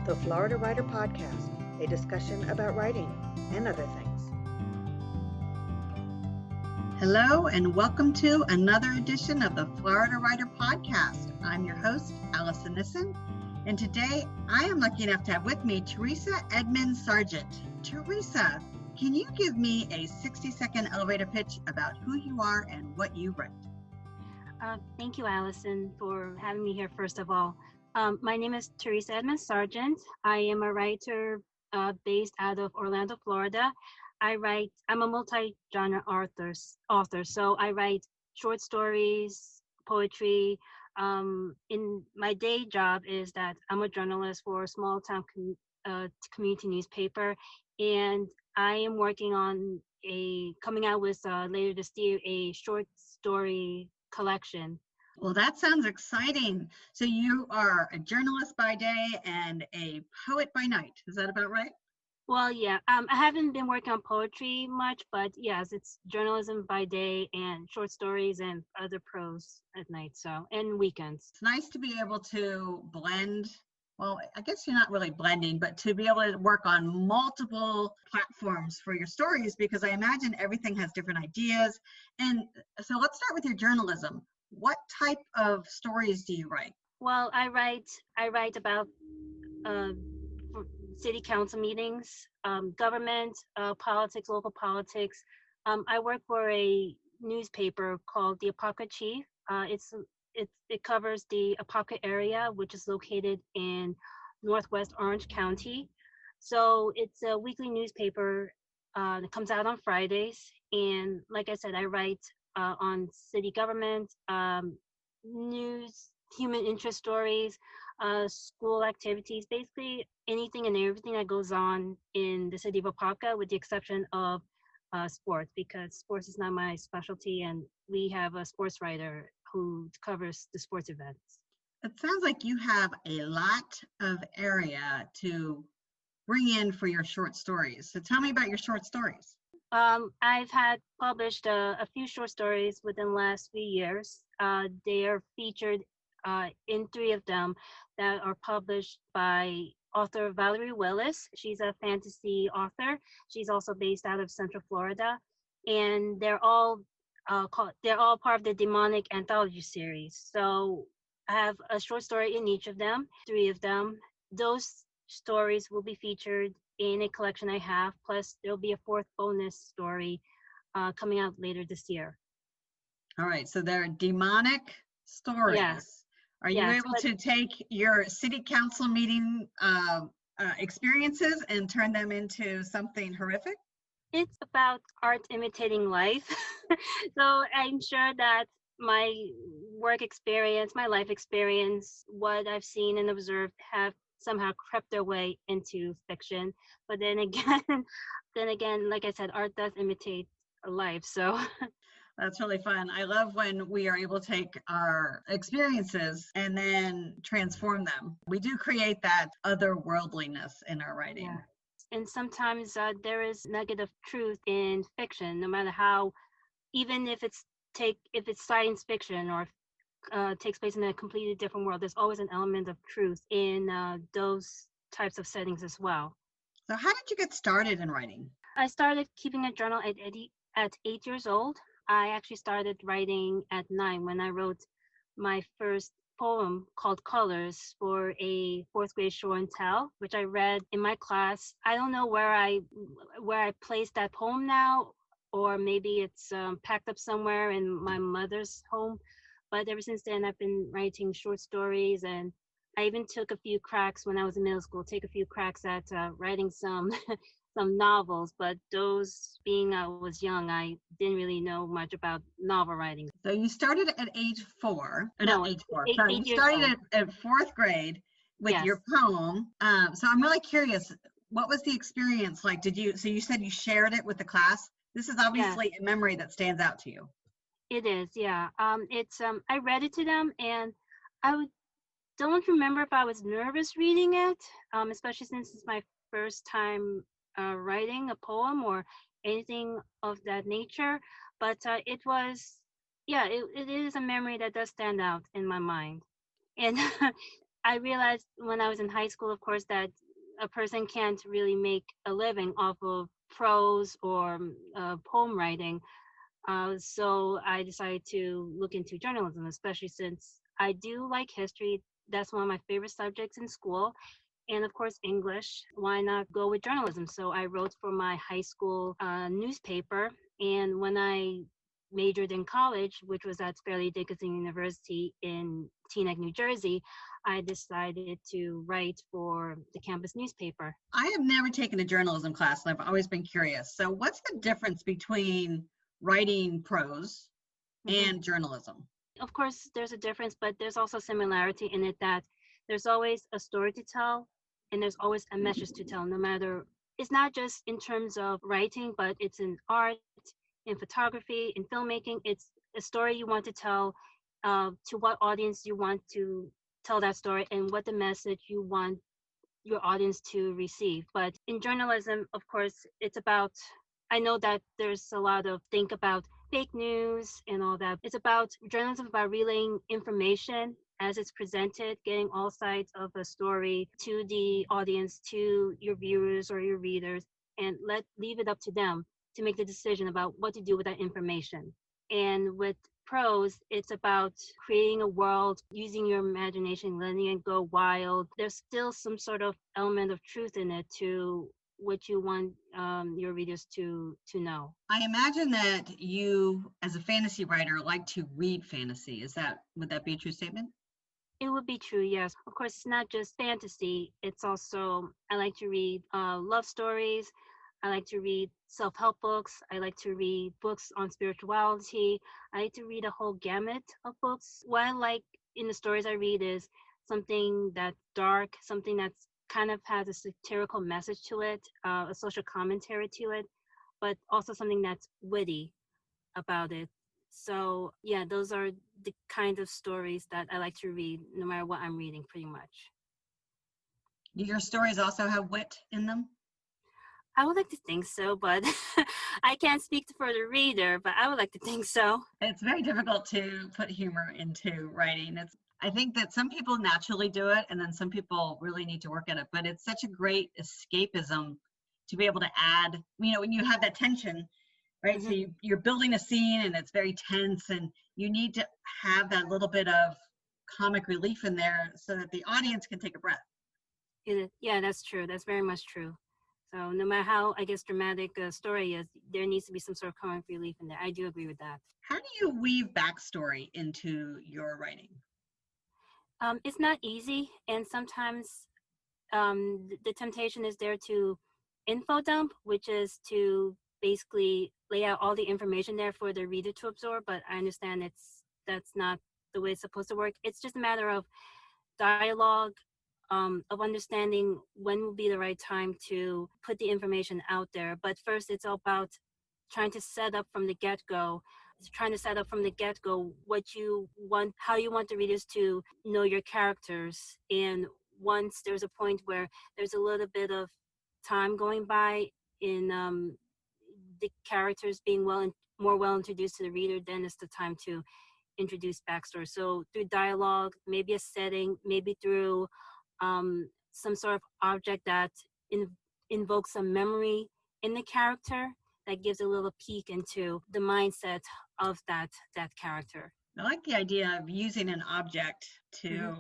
the Florida Writer Podcast, a discussion about writing and other things. Hello, and welcome to another edition of the Florida Writer Podcast. I'm your host, Allison Nissen, and today I am lucky enough to have with me Teresa Edmond-Sargeant. Teresa, can you give me a 60-second elevator pitch about who you are and what you write? Thank you, Allison, for having me here, first of all. My name is Teresa Edmond-Sargeant. I am a writer based out of Orlando, Florida. I'm a multi-genre author, so I write short stories, poetry. In my day job is that I'm a journalist for a small town community newspaper, and I am working on coming out with later this year a short story collection. Well, that sounds exciting. So you are a journalist by day and a poet by night. Is that about right? Well, yeah. I haven't been working on poetry much, but yes, it's journalism by day and short stories and other prose at night, and weekends. It's nice to be able to blend. Well, I guess you're not really blending, but to be able to work on multiple platforms for your stories, because I imagine everything has different ideas. And so let's start with your journalism. What type of stories do you write? Well, I write about city council meetings, government, politics, local politics. I work for a newspaper called the Apopka Chief. It covers the Apopka area, which is located in Northwest Orange County. So it's a weekly newspaper that comes out on Fridays. And like I said, I write on city government, news, human interest stories, school activities, basically anything and everything that goes on in the city of Apopka, with the exception of sports, because sports is not my specialty, and we have a sports writer who covers the sports events. It sounds like you have a lot of area to bring in for your short stories. So tell me about your short stories. I've had published a few short stories within the last few years. They are featured in 3 of them that are published by author Valerie Willis. She's a fantasy author. She's also based out of Central Florida, and they're all part of the Demonic Anthology series. So I have a short story in each of them, 3 of them. Those stories will be featured in a collection I have, plus there'll be a 4th bonus story coming out later this year. All right, so they're demonic stories. Yes. Are you able to take your city council meeting experiences and turn them into something horrific? It's about art imitating life. So I'm sure that my work experience, my life experience, what I've seen and observed have somehow crept their way into fiction. But then again, like I said, art does imitate life. So that's really fun. I love when we are able to take our experiences and then transform them. We do create that otherworldliness in our writing. Yeah. And sometimes there is negative truth in fiction, no matter how, even if it's science fiction or takes place in a completely different world, there's always an element of truth in those types of settings as well. So how did you get started in writing? I started keeping a journal at 8 years old. I actually started writing at 9 when I wrote my first poem called Colors for a 4th grade show and tell, which I read in my class. I don't know where I placed that poem now, or maybe it's packed up somewhere in my mother's home. But ever since then, I've been writing short stories, and I even took a few cracks when I was in middle school, at writing some novels, but those being I was young, I didn't really know much about novel writing. So you started at age 4. No, age 4. Sorry, you started at 4th grade with your poem. So I'm really curious, what was the experience like? So you said you shared it with the class. This is obviously a memory that stands out to you. It is, yeah. I read it to them, and don't remember if I was nervous reading it, especially since it's my first time writing a poem or anything of that nature. But it was, it is a memory that does stand out in my mind. And I realized when I was in high school, of course, that a person can't really make a living off of prose or poem writing. So I decided to look into journalism, especially since I do like history. That's one of my favorite subjects in school. And of course, English. Why not go with journalism? So I wrote for my high school newspaper. And when I majored in college, which was at Fairleigh Dickinson University in Teaneck, New Jersey, I decided to write for the campus newspaper. I have never taken a journalism class, and I've always been curious. So what's the difference between writing prose and journalism? Of course, there's a difference, but there's also similarity in it that there's always a story to tell and there's always a message to tell, no matter, it's not just in terms of writing, but it's in art, in photography, in filmmaking. It's a story you want to tell, to what audience you want to tell that story, and what the message you want your audience to receive. But in journalism, of course, it's about, I know that there's a lot of think about fake news and all that. It's about journalism, about relaying information as it's presented, getting all sides of a story to the audience, to your viewers or your readers, and leave it up to them to make the decision about what to do with that information. And with prose, it's about creating a world, using your imagination, letting it go wild. There's still some sort of element of truth in it to what you want your readers to know. I imagine that you, as a fantasy writer, like to read fantasy. Would that be a true statement? It would be true, yes. Of course, it's not just fantasy. It's also, I like to read love stories. I like to read self-help books. I like to read books on spirituality. I like to read a whole gamut of books. What I like in the stories I read is something that's dark, something that's kind of has a satirical message to it, a social commentary to it, but also something that's witty about it. So yeah, those are the kind of stories that I like to read no matter what I'm reading, pretty much. Do your stories also have wit in them? I would like to think so, but I can't speak for the reader, but I would like to think so. It's very difficult to put humor into writing. I think that some people naturally do it, and then some people really need to work at it, but it's such a great escapism to be able to add, when you have that tension, right? So you're building a scene and it's very tense, and you need to have that little bit of comic relief in there so that the audience can take a breath. Yeah, that's true. That's very much true. So no matter how, I guess, dramatic a story is, there needs to be some sort of comic relief in there. I do agree with that. How do you weave backstory into your writing? It's not easy, and sometimes the temptation is there to infodump, which is to basically lay out all the information there for the reader to absorb. But I understand that's not the way it's supposed to work. It's just a matter of dialogue, of understanding when will be the right time to put the information out there. But first, it's all about trying to set up from the get-go, what you want, how you want the readers to know your characters. And once there's a point where there's a little bit of time going by in the characters being more well introduced to the reader, then it's the time to introduce backstory. So through dialogue, maybe a setting, maybe through some sort of object that invokes some memory in the character, that gives a little peek into the mindset of that character. I like the idea of using an object to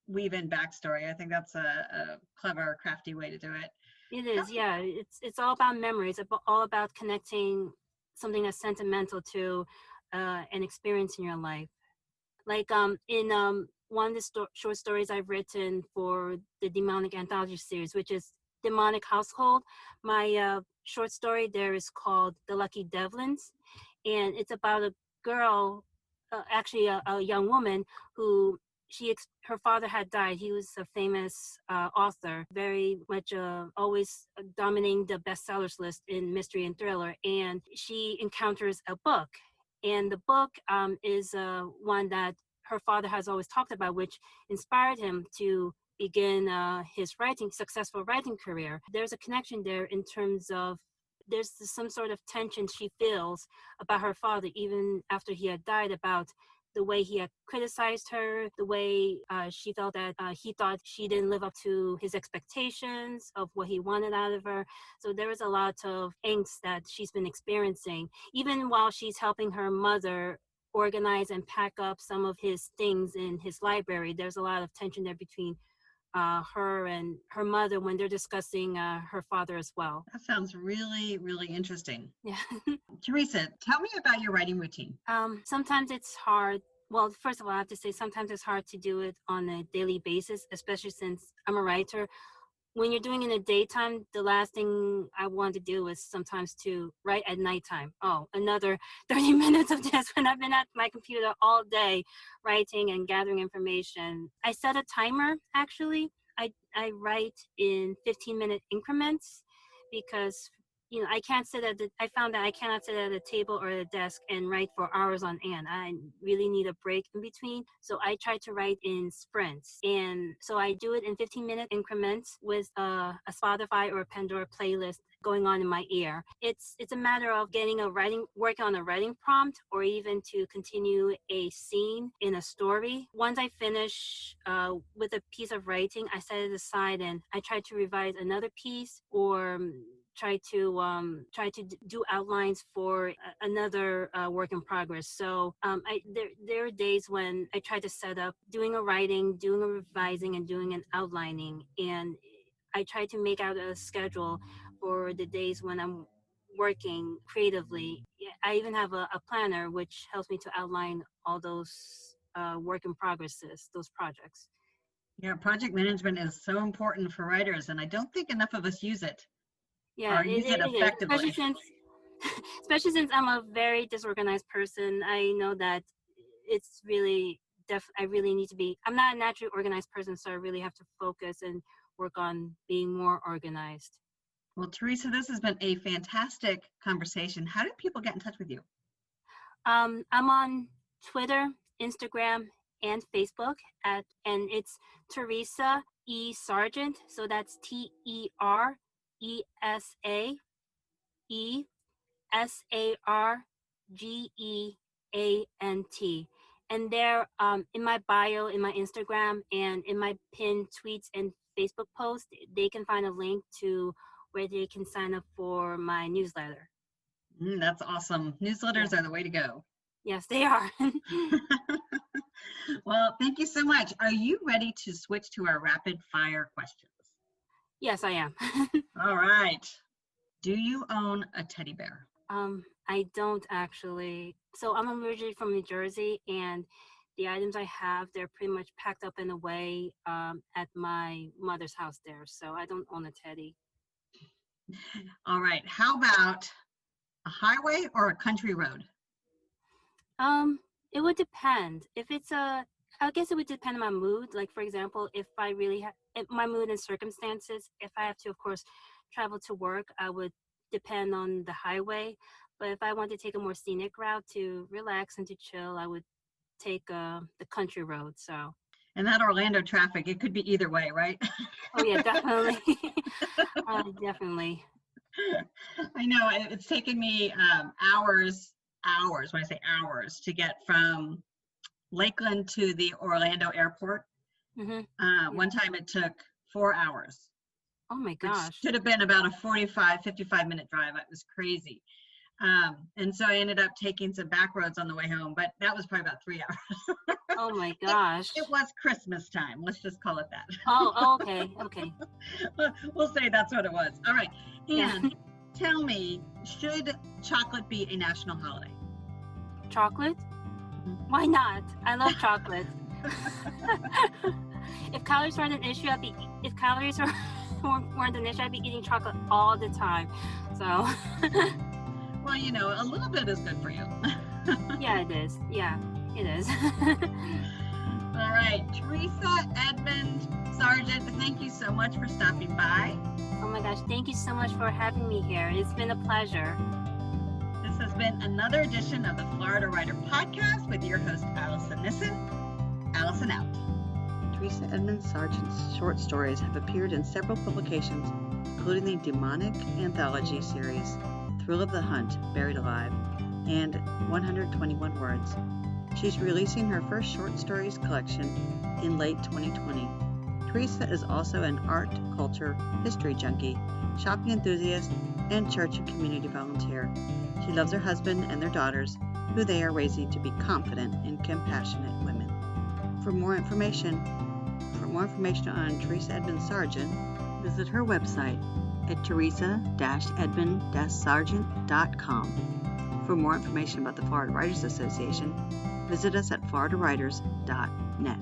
weave in backstory. I think that's a clever, crafty way to do it. It is, yeah. It's all about memories. It's all about connecting something that's sentimental to an experience in your life. Like in one of the short stories I've written for the Demonic Anthology series, which is Demonic Household. My short story there is called The Lucky Devlins, and it's about a girl, actually a young woman who her father had died. He was a famous author, very much always dominating the bestsellers list in mystery and thriller, and she encounters a book, and the book is one that her father has always talked about, which inspired him to begin his successful writing career. There's a connection there in terms of there's some sort of tension she feels about her father, even after he had died, about the way he had criticized her, the way she felt that he thought she didn't live up to his expectations of what he wanted out of her. So there was a lot of angst that she's been experiencing, even while she's helping her mother organize and pack up some of his things in his library. There's a lot of tension there between her and her mother when they're discussing her father as well. That sounds really, really interesting. Yeah. Teresa, tell me about your writing routine. Sometimes it's hard. Well, first of all, I have to say sometimes it's hard to do it on a daily basis, especially since I'm a writer. When you're doing it in the daytime, the last thing I want to do is sometimes to write at nighttime. Oh, another 30 minutes of this when I've been at my computer all day writing and gathering information. I set a timer, actually. I write in 15-minute increments because I can't I found that I cannot sit at a table or a desk and write for hours on end. I really need a break in between. So I try to write in sprints. And so I do it in 15-minute increments with a Spotify or a Pandora playlist going on in my ear. It's a matter of working on a writing prompt, or even to continue a scene in a story. Once I finish with a piece of writing, I set it aside and I try to revise another piece, or try to do outlines for another work in progress. So there are days when I try to set up doing a writing, doing a revising, and doing an outlining, and I try to make out a schedule for the days when I'm working creatively. I even have a planner which helps me to outline all those work in progresses, those projects. Yeah, project management is so important for writers, and I don't think enough of us use it. Yeah, or use it effectively. Especially since I'm a very disorganized person. I know that it's really I really need to be. I'm not a naturally organized person, so I really have to focus and work on being more organized. Well, Teresa, this has been a fantastic conversation. How do people get in touch with you? I'm on Twitter, Instagram, and Facebook and it's Teresa E. Sargeant. So that's TERESAESARGEANT. And there, in my bio, in my Instagram, and in my pinned tweets and Facebook posts, they can find a link to where they can sign up for my newsletter. That's awesome. Newsletters are the way to go. Yes, they are. Well, thank you so much. Are you ready to switch to our rapid fire questions? Yes, I am. All right. Do you own a teddy bear? I don't actually. So I'm originally from New Jersey, and the items I have, they're pretty much packed up and away at my mother's house there. So I don't own a teddy. All right. How about a highway or a country road? It would depend. I guess it would depend on my mood. Like, for example, if I really have my mood and circumstances, if I have to, of course, travel to work, I would depend on the highway. But if I want to take a more scenic route to relax and to chill, I would take the country road. So. And that Orlando traffic, it could be either way, right? Oh yeah, definitely. Definitely. I know it's taken me hours, when I say hours, to get from Lakeland to the Orlando airport. Mm-hmm. One time it took 4 hours. Oh my gosh. Which should have been about a 55 minute drive. It was crazy. And so I ended up taking some back roads on the way home, but that was probably about 3 hours. Oh my gosh. It was Christmas time. Let's just call it that. Oh, okay. Okay. We'll say that's what it was. All right. And tell me, should chocolate be a national holiday? Chocolate? Why not? I love chocolate. If calories weren't an issue, I'd be eating chocolate all the time. So. Well, you know, a little bit is good for you. Yeah, it is. Yeah, it is. All right, Teresa Edmond-Sargeant, thank you so much for stopping by. Oh my gosh, thank you so much for having me here. It's been a pleasure. This has been another edition of the Florida Writer Podcast with your host, Allison Nissen. Allison out. Teresa Edmond-Sargeant's short stories have appeared in several publications, including the Demonic Anthology series, Thrill of the Hunt, Buried Alive, and 121 Words. She's releasing her first short stories collection in late 2020. Teresa is also an art, culture, history junkie, shopping enthusiast, and church and community volunteer. She loves her husband and their daughters, who they are raising to be confident and compassionate women. For more information on Teresa Edmond-Sargeant, visit her website at teresa-edmond-sargeant.com. For more information about the Florida Writers Association, visit us at floridawriters.net.